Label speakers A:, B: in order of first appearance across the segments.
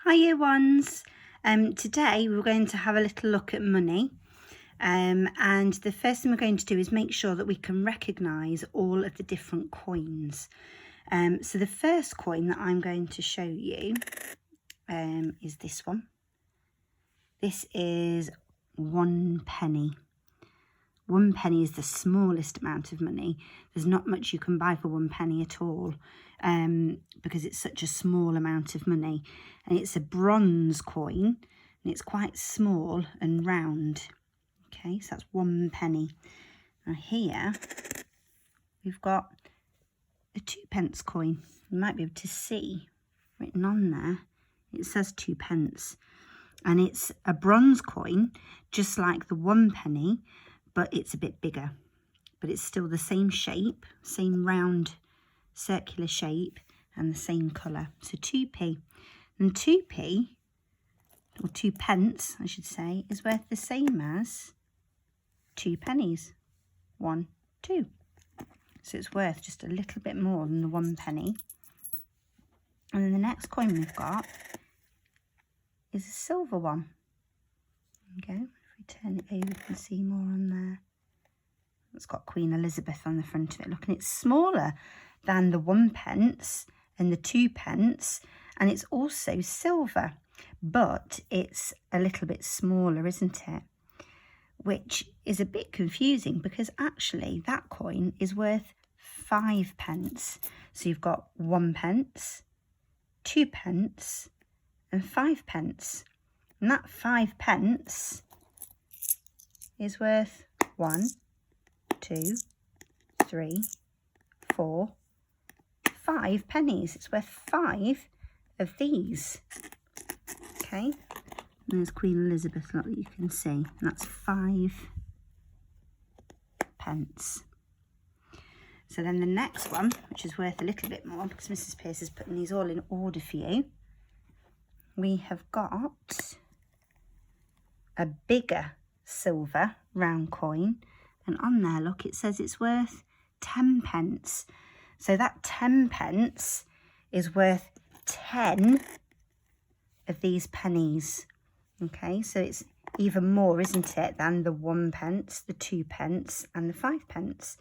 A: Hi year ones. Today we're going to have a little look at money, and the first thing we're going to do is make sure that we can recognise all of the different coins. So the first coin that I'm going to show you is this one. This is 1 penny. 1 penny is the smallest amount of money. There's not much you can buy for 1 penny at all, because it's such a small amount of money. And it's a bronze coin, and it's quite small and round. Okay, so that's 1 penny. Now here, we've got a 2p coin. You might be able to see written on there. It says 2p. And it's a bronze coin, just like the 1 penny, but it's a bit bigger, but it's still the same shape, same round circular shape and the same colour. So 2p, and 2p, or 2p I should say, is worth the same as 2 pennies. 1, 2. So it's worth just a little bit more than the 1 penny. And then the next coin we've got is a silver one. Okay, if we turn it over, you can see more on there. It's got Queen Elizabeth on the front of it. Look, and it's smaller than the 1p and the 2p, and it's also silver, but it's a little bit smaller, isn't it? Which is a bit confusing because actually that coin is worth 5p. So you've got 1p, 2p, and 5p. And that 5p is worth 1, 2, 3, 4, 5 pennies. It's worth 5 of these. Okay, and there's Queen Elizabeth, look, that you can see, and that's 5p. So then the next one, which is worth a little bit more because Mrs. Pierce is putting these all in order for you, we have got a bigger silver round coin, and on there, look, it says it's worth 10p. So that 10p is worth 10 of these pennies. Okay, so it's even more, isn't it, than the 1p, the 2p, and the 5p.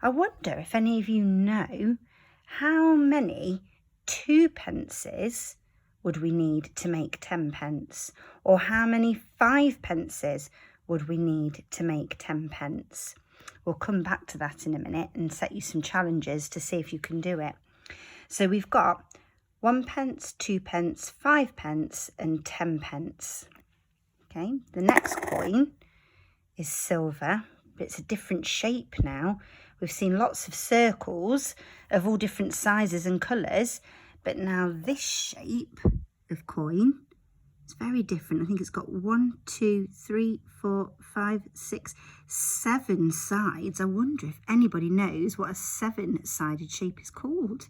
A: I wonder if any of you know how many 2p would we need to make 10p, or how many 5p would we need to make 10p? We'll come back to that in a minute and set you some challenges to see if you can do it. So we've got 1p, 2p, 5p, and 10p. Okay, the next coin is silver, but it's a different shape now. We've seen lots of circles of all different sizes and colours, but now this shape of coin is very different. I think it's got 1, 2, 3, 4, 5, 6, 7 sides. I wonder if anybody knows what a 7-sided shape is called.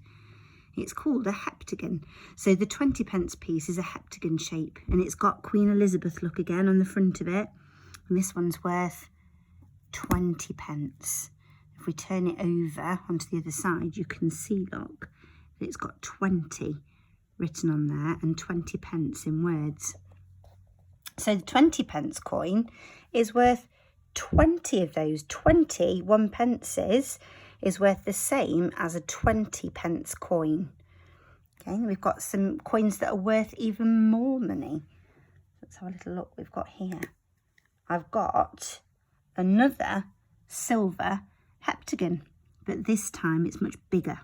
A: It's called a heptagon. So the 20p piece is a heptagon shape, and it's got Queen Elizabeth, look, again on the front of it. And this one's worth 20p. If we turn it over onto the other side, you can see, look, that it's got 20 written on there and 20p in words. So the 20p coin is worth 20 of those. 20 1p is worth the same as a 20p coin. Okay, and we've got some coins that are worth even more money. Let's have a little look. We've got here, I've got another silver heptagon, but this time it's much bigger.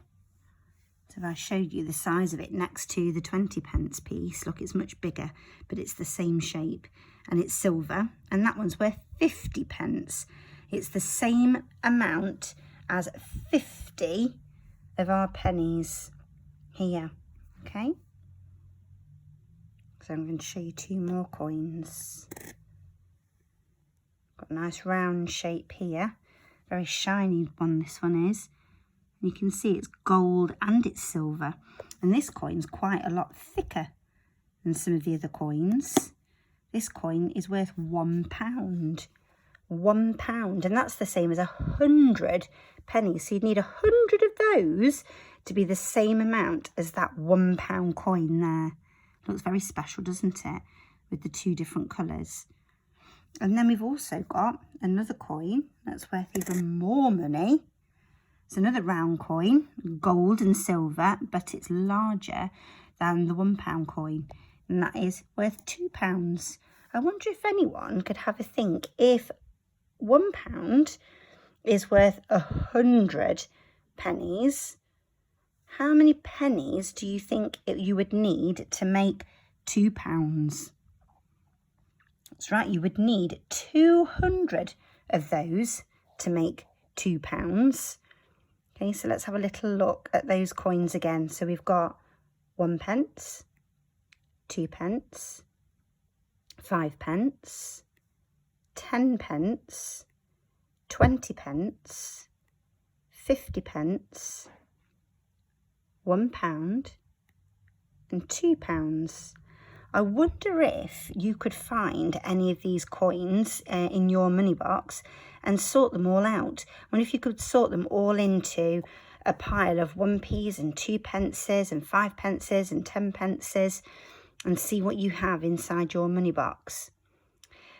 A: So if I showed you the size of it next to the 20p piece, look, it's much bigger, but it's the same shape, and it's silver, and that one's worth 50p. It's the same amount as 50 of our pennies here. Okay, so I'm going to show you 2 more coins. Got a nice round shape here, very shiny one this one is. And you can see it's gold and it's silver, and this coin's quite a lot thicker than some of the other coins. This coin is worth £1. £1, and that's the same as 100 pennies. So you'd need 100 of those to be the same amount as that £1 coin there. Looks very special, doesn't it? With the two different colours. And then we've also got another coin that's worth even more money. It's another round coin, gold and silver, but it's larger than the £1 coin. And that is worth £2. I wonder if anyone could have a think. If £1 is worth 100 pennies, how many pennies do you think you would need to make £2? That's right, you would need 200 of those to make £2. Okay, so let's have a little look at those coins again. So we've got 1 pence, 2 pence, 5 pence, 10 pence, 20 pence, 50 pence, £1 and £2. I wonder if you could find any of these coins in your money box and sort them all out. I wonder if you could sort them all into a pile of 1p's and 2 pences and 5 pences and 10 pences and see what you have inside your money box.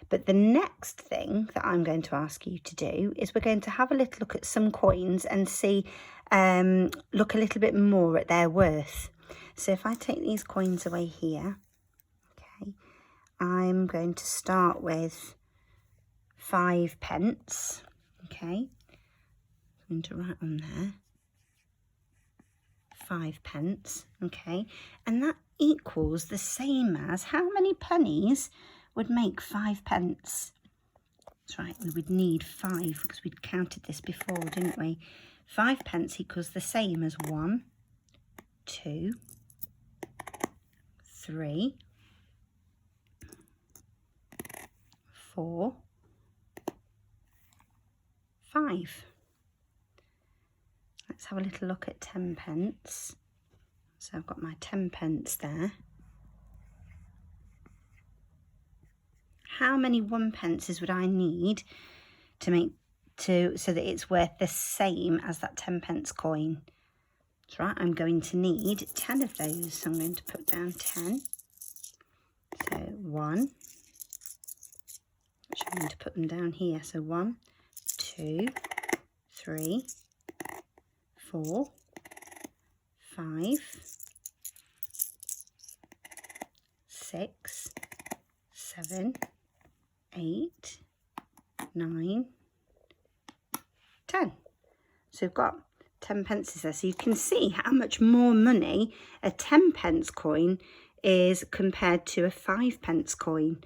A: But the next thing that I'm going to ask you to do is we're going to have a little look at some coins and see, look a little bit more at their worth. So if I take these coins away here, okay, I'm going to start with 5 pence, okay. I'm going to write on there 5 pence, okay, and that equals the same as how many pennies would make 5 pence? That's right, we would need 5 because we'd counted this before, didn't we? 5 pence equals the same as 1, 2, 3, 4, 5. Let's have a little look at 10 pence. So I've got my 10 pence there. How many 1 pences would I need to make so that it's worth the same as that 10 pence coin? That's right, I'm going to need 10 of those. So I'm going to put down 10. So 1, which I'm going to put them down here. So 1, 2, 3, 4, 5, 6, 7, 8, 9, 10. So we've got 10 pences there. So you can see how much more money a 10 pence coin is compared to a 5 pence coin.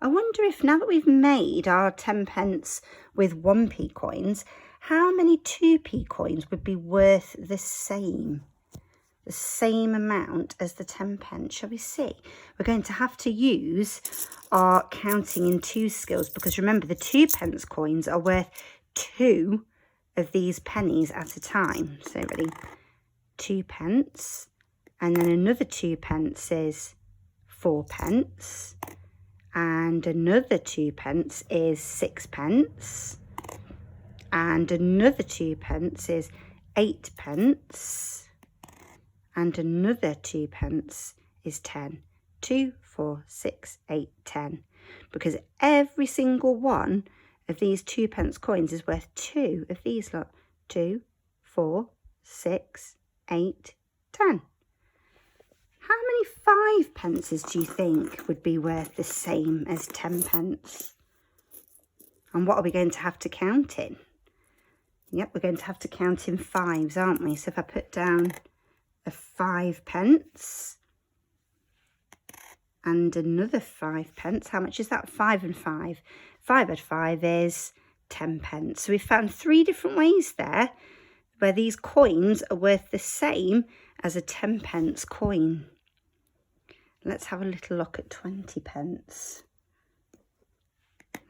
A: I wonder if now that we've made our 10 pence with 1p coins, how many 2p coins would be worth the same amount as the 10 pence? Shall we see? We're going to have to use our counting in 2 skills, because remember the 2 pence coins are worth 2 of these pennies at a time. So ready? 2 pence, and then another 2 pence is 4 pence, and another 2 pence is 6 pence, and another 2 pence is 8 pence, and another 2 pence is 10. 2, 4, 6, 8, 10. Because every single one of these 2 pence coins is worth 2 of these lot. 2, 4, 6, 8, 10. How many 5 pences do you think would be worth the same as 10 pence? And what are we going to have to count in? Yep, we're going to have to count in 5s, aren't we? So if I put down a 5 pence and another 5 pence, how much is that? 5 and 5. 5 add 5 is 10 pence. So we found 3 different ways there where these coins are worth the same as a 10 pence coin. Let's have a little look at 20 pence.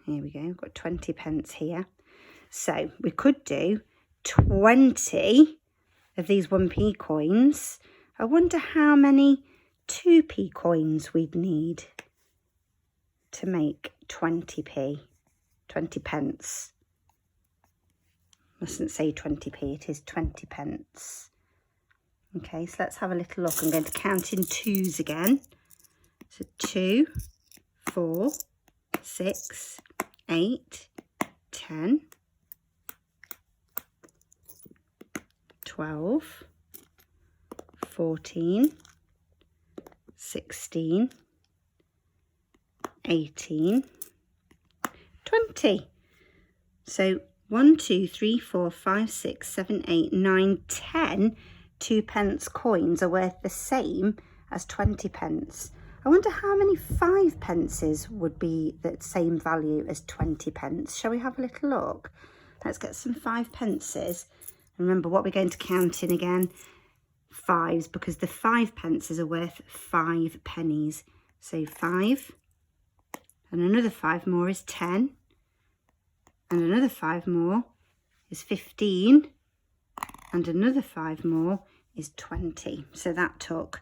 A: Here we go, we've got 20 pence here. So we could do 20 of these 1p coins. I wonder how many 2p coins we'd need to make 20 pence. Mustn't say 20p, it is 20 pence. Okay, so let's have a little look. I'm going to count in 2s again. So 2, 4, 6, 8, 10, 12, 14, 16, 18, 20. So 1, 2, 3, 4, 5, 6, 7, 8, 9, 10 2p coins are worth the same as 20p. I wonder how many 5p would be the same value as 20p. Shall we have a little look? Let's get some 5p. Remember what we're going to count in again? 5s, because the 5p are worth 5 pennies. So 5, and another 5 more is 10, and another 5 more is 15, and another 5 more is 20. So that took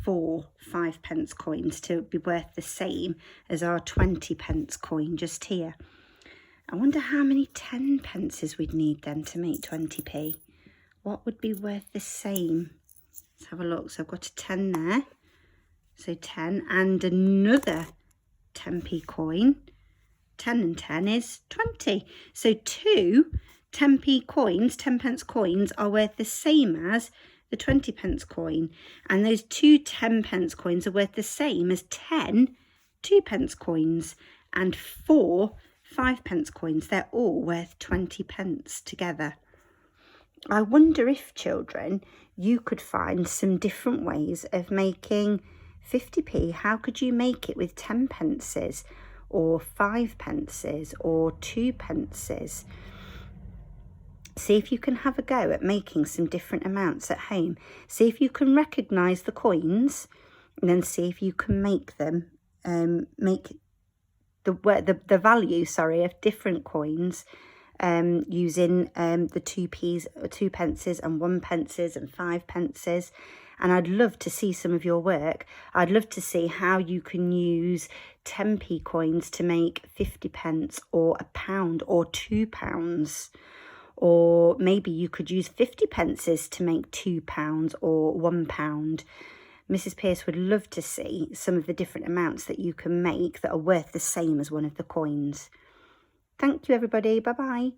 A: 4 5p coins to be worth the same as our 20p coin just here. I wonder how many 10p we'd need then to make 20p. What would be worth the same? Let's have a look. So I've got a 10 there. So 10 and another 10p coin. 10 and 10 is 20. So 2 10p coins, 10p coins are worth the same as the 20p coin. And those 2 10p coins are worth the same as 10 2p coins and 4 5p coins. They're all worth 20p together. I wonder if, children, you could find some different ways of making 50p. How could you make it with 10p or 5p or 2p? See if you can have a go at making some different amounts at home. See if you can recognise the coins, and then see if you can make them, make the value, of different coins using the 2p's, 2p and 1p and 5p. And I'd love to see some of your work. I'd love to see how you can use 10p coins to make 50p or £1 or £2. Or maybe you could use 50p to make £2 or £1. Mrs. Pierce would love to see some of the different amounts that you can make that are worth the same as one of the coins. Thank you, everybody. Bye-bye.